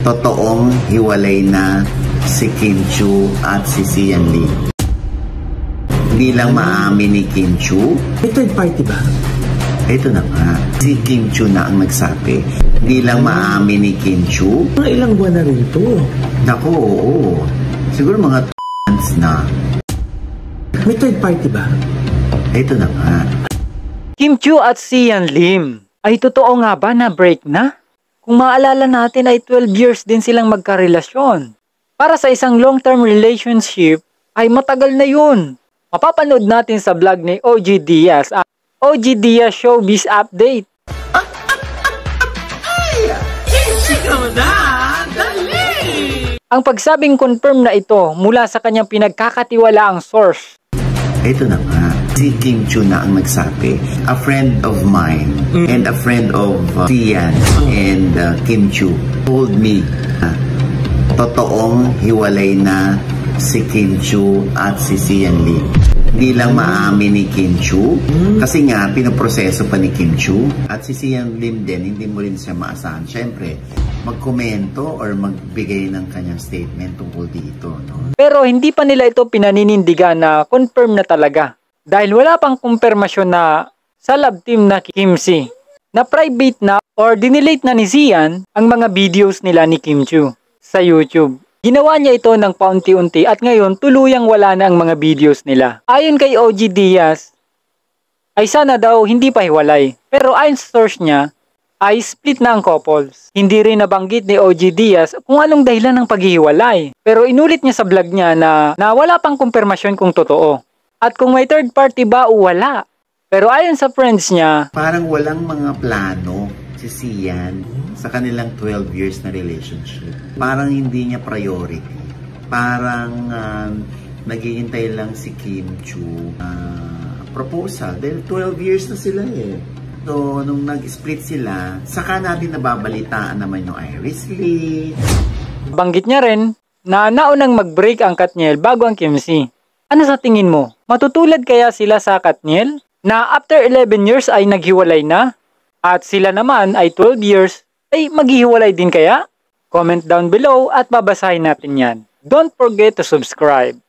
totoong hiwalay na si Kim Chiu at si Sian Lim. Hindi lang maamin ni Kim Chiu. May third party ba? Ito na nga, si Kim Chiu na ang nagsabi. Hindi lang maamin ni Kim Chiu. Mga ilang buwan na rin ito. Naku, oo. Siguro mga months na. May third party ba? Ito na nga. Kim Chiu at Sian Lim. Ay totoo nga ba na break na? Kung maalala natin ay 12 years din silang magkarelasyon. Para sa isang long-term relationship ay matagal na yun. Mapapanood natin sa vlog ni OG Diaz ang OG Diaz Showbiz Update. Ang pagsabing confirm na ito mula sa kanyang pinagkakatiwalaang source. Ito na nga. Si Kim Chiu na ang nagsabi. A friend of mine and a friend of Sian and Kim Chiu told me totoong hiwalay na si Kim Chiu at si Sian Lim. Hindi lang maamin ni Kim Chiu kasi nga pinoproseso pa ni Kim Chiu at si Sian Lim din, hindi mo rin siya maasahan. Siyempre, magkomento or magbigay ng kanyang statement tungkol dito. No? Pero hindi pa nila ito pinaninindigan na confirm na talaga. Dahil wala pang kumpirmasyon na sa love team na Kim C na private na or dinelete na ni Sian ang mga videos nila ni Kim Chiu sa YouTube. Ginawa niya ito ng paunti-unti at ngayon tuluyang wala na ang mga videos nila. Ayon kay OG Diaz, ay sana daw hindi pa hiwalay. Pero ayon sa source niya, ay split na ang couples. Hindi rin nabanggit ni OG Diaz kung anong dahilan ng paghihiwalay. Pero inulit niya sa vlog niya na wala pang kumpirmasyon kung totoo. At kung may third party ba o wala. Pero ayon sa friends niya, parang walang mga plano si Sian sa kanilang 12 years na relationship. Parang hindi niya priority. Parang naghihintay lang si Kim Chiu proposal. Dahil 12 years na sila eh. So, nung nag-split sila, saka natin nababalitaan naman yung Iris Lee. Banggit niya rin na naunang mag-break ang Katniel bago ang Kim C. Ano sa tingin mo? Matutulad kaya sila sa Katniel na after 11 years ay naghiwalay na? At sila naman ay 12 years ay maghihiwalay din kaya? Comment down below at babasahin natin yan. Don't forget to subscribe.